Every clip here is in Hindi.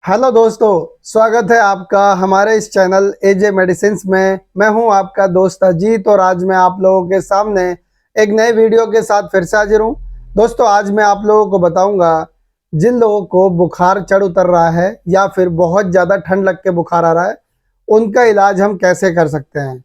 हेलो दोस्तों, स्वागत है आपका हमारे इस चैनल एजे मेडिसिन्स में। मैं हूं आपका दोस्त अजीत और आज मैं आप लोगों के सामने एक नए वीडियो के साथ फिर से हाजिर हूं। दोस्तों, आज मैं आप लोगों को बताऊंगा जिन लोगों को बुखार चढ़ उतर रहा है या फिर बहुत ज़्यादा ठंड लग के बुखार आ रहा है, उनका इलाज हम कैसे कर सकते हैं।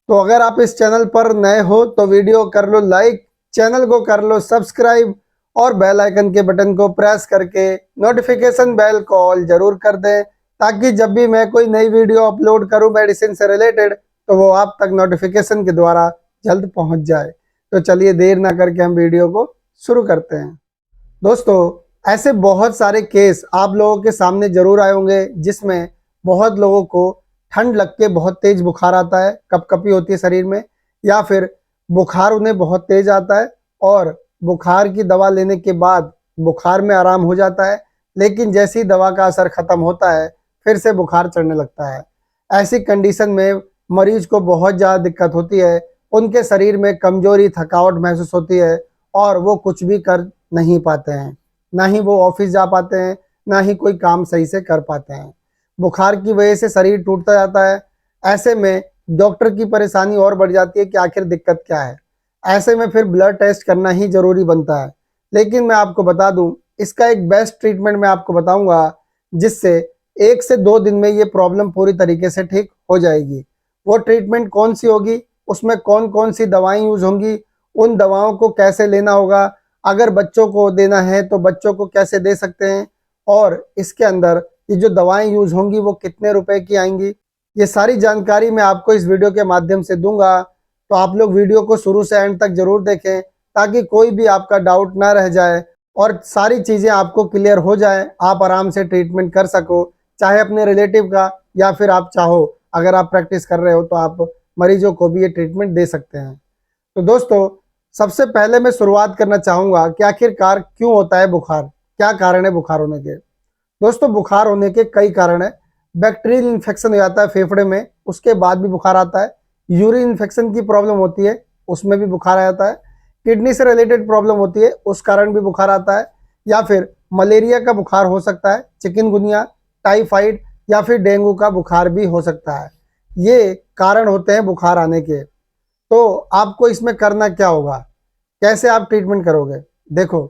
तो अगर आप इस चैनल पर नए हो तो वीडियो कर लो लाइक, चैनल को कर लो सब्सक्राइब और बेल आइकन के बटन को प्रेस करके नोटिफिकेशन बेल को ऑल जरूर कर दें, ताकि जब भी मैं कोई नई वीडियो अपलोड करूं मेडिसिन से रिलेटेड तो वो आप तक नोटिफिकेशन के द्वारा जल्द पहुंच जाए। तो चलिए देर ना करके हम वीडियो को शुरू करते हैं। दोस्तों, ऐसे बहुत सारे केस आप लोगों के सामने जरूर आए होंगे जिसमें बहुत लोगों को ठंड लग के बहुत तेज बुखार आता है, कपकपी होती है शरीर में, या फिर बुखार उन्हें बहुत तेज आता है और बुखार की दवा लेने के बाद बुखार में आराम हो जाता है, लेकिन जैसी दवा का असर खत्म होता है फिर से बुखार चढ़ने लगता है। ऐसी कंडीशन में मरीज को बहुत ज़्यादा दिक्कत होती है, उनके शरीर में कमजोरी थकावट महसूस होती है और वो कुछ भी कर नहीं पाते हैं, ना ही वो ऑफिस जा पाते हैं, ना ही कोई काम सही से कर पाते हैं। बुखार की वजह से शरीर टूटता जाता है। ऐसे में डॉक्टर की परेशानी और बढ़ जाती है कि आखिर दिक्कत क्या है। ऐसे में फिर ब्लड टेस्ट करना ही जरूरी बनता है। लेकिन मैं आपको बता दूं, इसका एक बेस्ट ट्रीटमेंट मैं आपको बताऊंगा जिससे 1 से 2 दिन में ये प्रॉब्लम पूरी तरीके से ठीक हो जाएगी। वो ट्रीटमेंट कौन सी होगी, उसमें कौन कौन सी दवाएं यूज होंगी, उन दवाओं को कैसे लेना होगा, अगर बच्चों को देना है तो बच्चों को कैसे दे सकते हैं, और इसके अंदर ये जो दवाएं यूज होंगी वो कितने रुपए की आएंगी, ये सारी जानकारी मैं आपको इस वीडियो के माध्यम से दूंगा। तो आप लोग वीडियो को शुरू से एंड तक जरूर देखें ताकि कोई भी आपका डाउट ना रह जाए और सारी चीज़ें आपको क्लियर हो जाए, आप आराम से ट्रीटमेंट कर सको, चाहे अपने रिलेटिव का या फिर आप चाहो अगर आप प्रैक्टिस कर रहे हो तो आप मरीजों को भी ये ट्रीटमेंट दे सकते हैं। तो दोस्तों, सबसे पहले मैं शुरुआत करना चाहूँगा कि आखिरकार क्यों होता है बुखार, क्या कारण है बुखार होने के। दोस्तों, बुखार होने के कई कारण है। बैक्टीरियल इन्फेक्शन हो जाता है फेफड़े में, उसके बाद भी बुखार आता है। यूरिन इन्फेक्शन की प्रॉब्लम होती है, उसमें भी बुखार आ जाता है। किडनी से रिलेटेड प्रॉब्लम होती है, उस कारण भी बुखार आता है। या फिर मलेरिया का बुखार हो सकता है, चिकनगुनिया, टाइफाइड या फिर डेंगू का बुखार भी हो सकता है। ये कारण होते हैं बुखार आने के। तो आपको इसमें करना क्या होगा, कैसे आप ट्रीटमेंट करोगे। देखो,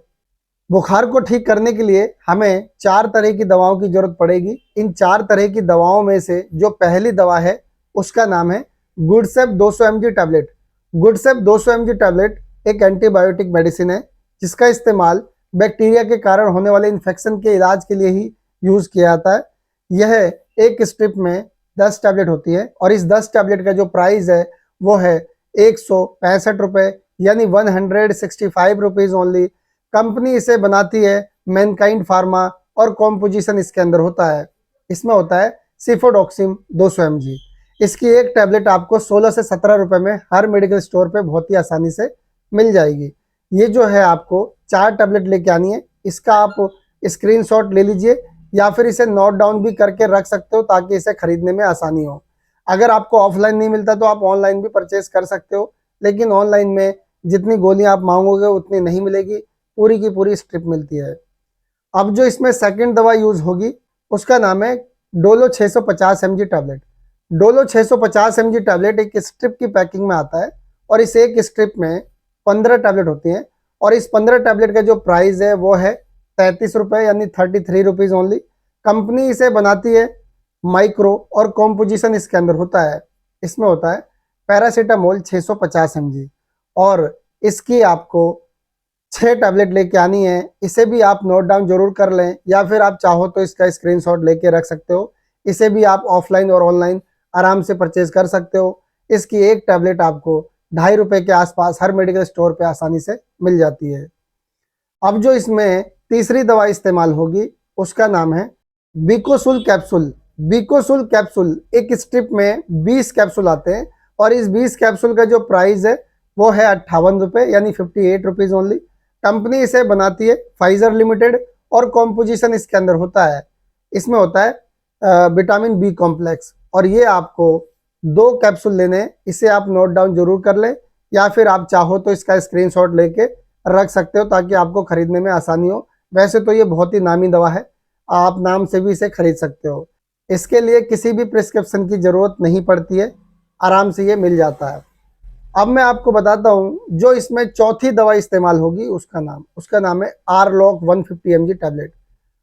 बुखार को ठीक करने के लिए हमें 4 तरह की दवाओं की जरूरत पड़ेगी। इन 4 तरह की दवाओं में से जो पहली दवा है उसका नाम है गुडसेप 200 mg टैबलेट। गुडसेप 200 mg टैबलेट एक एंटीबायोटिक मेडिसिन है जिसका इस्तेमाल बैक्टीरिया के कारण होने वाले इन्फेक्शन के इलाज के लिए ही यूज किया जाता है। यह एक स्ट्रिप में 10 टैबलेट होती है और इस 10 टैबलेट का जो प्राइस है वो है 165 रुपये, यानी 165 रुपीज ओनली। कंपनी इसे बनाती है मैनकाइंड फार्मा और कॉम्पोजिशन इसके अंदर होता है, इसमें होता है सिफोडॉक्सिम 200 mg। इसकी एक टैबलेट आपको 16 से 17 रुपए में हर मेडिकल स्टोर पे बहुत ही आसानी से मिल जाएगी। ये जो है आपको 4 टैबलेट लेके आनी है। इसका आप स्क्रीनशॉट ले लीजिए या फिर इसे नोट डाउन भी करके रख सकते हो ताकि इसे खरीदने में आसानी हो। अगर आपको ऑफलाइन नहीं मिलता तो आप ऑनलाइन भी परचेज कर सकते हो, लेकिन ऑनलाइन में जितनी गोलियां आप मांगोगे उतनी नहीं मिलेगी, पूरी की पूरी स्ट्रिप मिलती है। अब जो इसमें सेकंड दवा यूज होगी उसका नाम है Dolo 650 mg tablet. Dolo 650 mg tablet एक स्ट्रिप की पैकिंग में आता है और इस एक स्ट्रिप में 15 टैबलेट होती हैं और इस 15 टैबलेट का जो प्राइस है वो है 33 रुपये, यानी 33 रुपीज ओनली। कंपनी इसे बनाती है माइक्रो और कॉम्पोजिशन इसके अंदर होता है। इसमें होता है पैरासीटामोल 650 mg और इसकी आपको 6 टैबलेट लेके आनी है। इसे भी आप नोट डाउन जरूर कर लें या फिर आप चाहो तो इसका स्क्रीनशॉट लेके रख सकते हो। इसे भी आप ऑफलाइन और ऑनलाइन आराम से परचेज कर सकते हो। इसकी एक टैबलेट आपको 2.5 रुपये के आसपास हर मेडिकल स्टोर पे आसानी से मिल जाती है। अब जो इसमें तीसरी दवा इस्तेमाल होगी उसका नाम है बिकोसुल कैप्सूल। बिकोसुल कैप्सूल एक स्ट्रिप में 20 कैप्सूल आते हैं और इस 20 कैप्सूल का जो प्राइस है वो है 58 रुपये, यानी 58 रुपीज ओनली। कंपनी इसे बनाती है फाइजर लिमिटेड और कॉम्पोजिशन इसके अंदर होता है। इसमें होता है विटामिन बी कॉम्प्लेक्स और ये आपको 2 कैप्सूल लेने हैं। इसे आप नोट डाउन जरूर कर लें या फिर आप चाहो तो इसका स्क्रीनशॉट लेके रख सकते हो ताकि आपको खरीदने में आसानी हो। वैसे तो ये बहुत ही नामी दवा है, आप नाम से भी इसे खरीद सकते हो। इसके लिए किसी भी प्रिस्क्रिप्शन की ज़रूरत नहीं पड़ती है, आराम से ये मिल जाता है। अब मैं आपको बताता हूँ जो इसमें चौथी दवा इस्तेमाल होगी उसका नाम है आरलॉक 150 mg टैबलेट।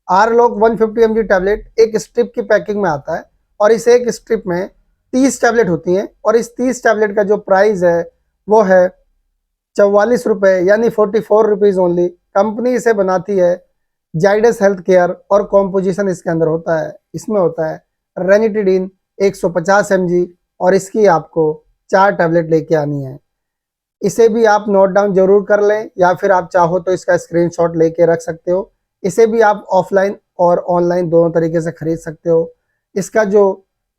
आरलॉक 150 mg टैबलेट एक स्ट्रिप की पैकिंग में आता है और इस एक स्ट्रिप में 30 टैबलेट होती हैं और इस 30 टैबलेट का जो प्राइस है वो है 44 रुपये, यानी 44 रुपीज़ ओनली। कंपनी इसे बनाती है जाइडस हेल्थ केयर और कॉम्पोजिशन इसके अंदर होता है। इसमें होता है रेनिटिडीन 150 mg और इसकी आपको 4 टैबलेट लेके आनी है। इसे भी आप नोट डाउन जरूर कर लें या फिर आप चाहो तो इसका स्क्रीनशॉट लेके रख सकते हो। इसे भी आप ऑफलाइन और ऑनलाइन दोनों तरीके से खरीद सकते हो। इसका जो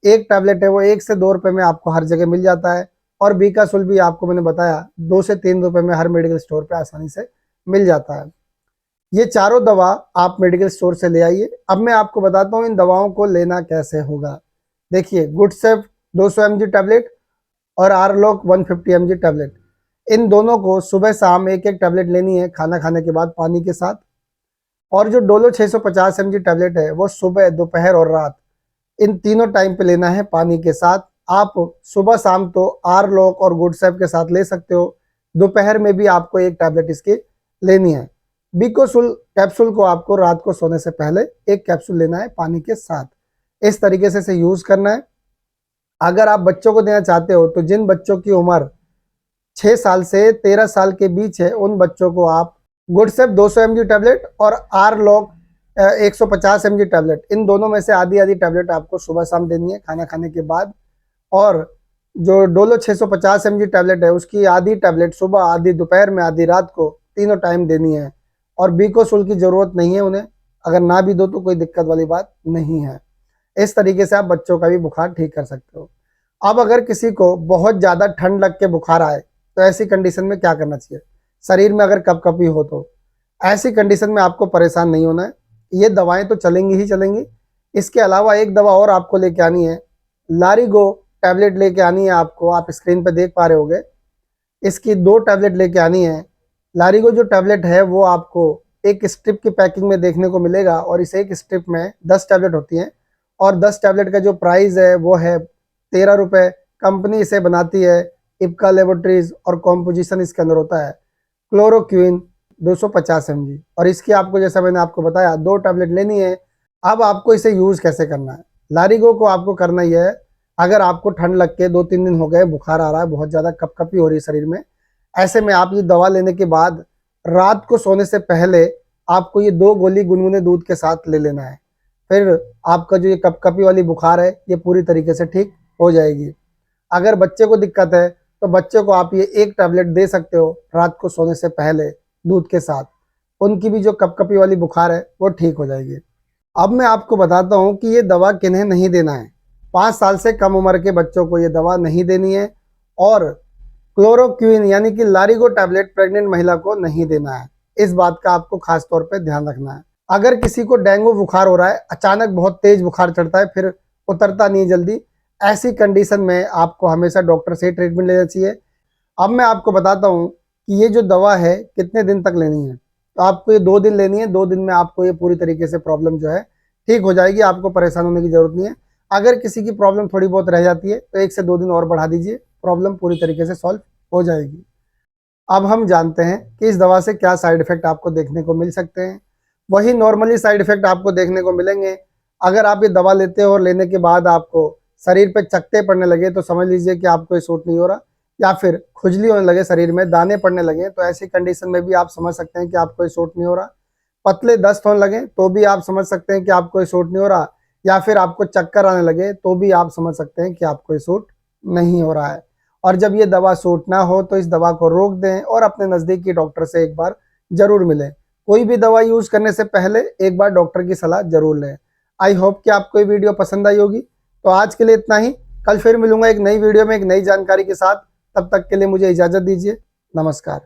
एक टैबलेट है वो 1 से 2 रुपये में आपको हर जगह मिल जाता है और बीकासुल भी आपको मैंने बताया 2 से 3 रुपये में हर मेडिकल स्टोर पे आसानी से मिल जाता है। ये चारों दवा आप मेडिकल स्टोर से ले आइए। अब मैं आपको बताता हूँ इन दवाओं को लेना कैसे होगा। देखिए, गुडसेफ 200 mg टैबलेट और आरलॉक 150 mg टैबलेट, इन दोनों को सुबह शाम एक एक टैबलेट लेनी है खाना खाने के बाद पानी के साथ। और जो डोलो 650 mg टैबलेट है वो सुबह, दोपहर और रात इन तीनों टाइम पे लेना है पानी के साथ। आप सुबह शाम तो आरलॉक और गुडसेफ के साथ ले सकते हो, दोपहर में भी आपको एक टैबलेट इसकी लेनी है। बीकोसुल कैप्सूल को आपको रात को सोने से पहले एक कैप्सूल लेना है पानी के साथ। इस तरीके से इसे यूज करना है। अगर आप बच्चों को देना चाहते हो तो जिन बच्चों की उम्र 6 साल से 13 साल के बीच है उन बच्चों को आप गुडसेफ 200 mg टैबलेट और आरलॉक 150 mg टैबलेट, इन दोनों में से आधी आधी टैबलेट आपको सुबह शाम देनी है खाना खाने के बाद। और जो डोलो 650 mg टैबलेट है उसकी आधी टैबलेट सुबह, आधी दोपहर में, आधी रात को, तीनों टाइम देनी है। और बीकोसुल की ज़रूरत नहीं है उन्हें, अगर ना भी दो तो कोई दिक्कत वाली बात नहीं है। इस तरीके से आप बच्चों का भी बुखार ठीक कर सकते हो। अब अगर किसी को बहुत ज़्यादा ठंड लग के बुखार आए तो ऐसी कंडीशन में क्या करना चाहिए? शरीर में अगर कपकपी हो तो ऐसी कंडीशन में आपको परेशान नहीं होना है, ये दवाएं तो चलेंगी ही चलेंगी। इसके अलावा एक दवा और आपको लेके आनी है, लारिगो टैबलेट लेके आनी है आपको। आप स्क्रीन पे देख पा रहे होगे, इसकी 2 टैबलेट लेके आनी है। लारिगो जो टैबलेट है वो आपको एक स्ट्रिप की पैकिंग में देखने को मिलेगा और इस एक स्ट्रिप में 10 टैबलेट होती हैं और 10 टैबलेट का जो प्राइस है वो है 13 रुपये। कंपनी इसे बनाती है इप्का लेबोरेटरीज और कॉम्पोजिशन इसके अंदर होता है क्लोरोक्विन 250 mg और इसकी आपको, जैसा मैंने आपको बताया, 2 टैबलेट लेनी है। अब आपको इसे यूज़ कैसे करना है? लारिगो को आपको करना ही है, अगर आपको ठंड लग के 2-3 दिन हो गए, बुखार आ रहा है, बहुत ज़्यादा कपकपी हो रही है शरीर में, ऐसे में आप ये दवा लेने के बाद रात को सोने से पहले आपको ये 2 गोली गुनगुने दूध के साथ ले लेना है। फिर आपका जो ये कपकपी वाली बुखार है ये पूरी तरीके से ठीक हो जाएगी। अगर बच्चे को दिक्कत है तो बच्चे को आप ये एक टैबलेट दे सकते हो रात को सोने से पहले दूध के साथ, उनकी भी जो कपकपी वाली बुखार है वो ठीक हो जाएगी। अब मैं आपको बताता हूँ कि ये दवा किन्हें नहीं देना है। 5 साल से कम उम्र के बच्चों को ये दवा नहीं देनी है और क्लोरोक्विन यानी कि लारिगो टैबलेट प्रेग्नेंट महिला को नहीं देना है। इस बात का आपको खास तौर पे ध्यान रखना है। अगर किसी को डेंगू बुखार हो रहा है, अचानक बहुत तेज बुखार चढ़ता है, फिर उतरता नहीं जल्दी, ऐसी कंडीशन में आपको हमेशा डॉक्टर से ट्रीटमेंट लेना चाहिए। अब मैं आपको बताता हूँ कि ये जो दवा है कितने दिन तक लेनी है। तो आपको ये 2 दिन लेनी है। 2 दिन में आपको ये पूरी तरीके से प्रॉब्लम जो है ठीक हो जाएगी, आपको परेशान होने की जरूरत नहीं है। अगर किसी की प्रॉब्लम थोड़ी बहुत रह जाती है तो 1 से 2 दिन और बढ़ा दीजिए, प्रॉब्लम पूरी तरीके से सॉल्व हो जाएगी। अब हम जानते हैं कि इस दवा से क्या साइड इफेक्ट आपको देखने को मिल सकते हैं। वही नॉर्मली साइड इफेक्ट आपको देखने को मिलेंगे। अगर आप ये दवा लेते हो और लेने के बाद आपको शरीर पे चकत्ते पड़ने लगे तो समझ लीजिए कि आपको ये सूट नहीं हो रहा, या फिर खुजली होने लगे, शरीर में दाने पड़ने लगे, तो ऐसी कंडीशन में भी आप समझ सकते हैं कि आपको ये सूट नहीं हो रहा। पतले दस्त होने लगे तो भी आप समझ सकते हैं कि आपको ये सूट नहीं हो रहा, या फिर आपको चक्कर आने लगे तो भी आप समझ सकते हैं कि आपको ये सूट नहीं हो रहा है। और जब ये दवा सूट ना हो तो इस दवा को रोक दें और अपने नज़दीकी डॉक्टर से एक बार जरूर मिलें। कोई भी दवा यूज़ करने से पहले एक बार डॉक्टर की सलाह जरूर लें। आई होप कि आपको ये वीडियो पसंद आई होगी। तो आज के लिए इतना ही। कल फिर मिलूंगा एक नई वीडियो में एक नई जानकारी के साथ। तब तक के लिए मुझे इजाज़त दीजिए। नमस्कार।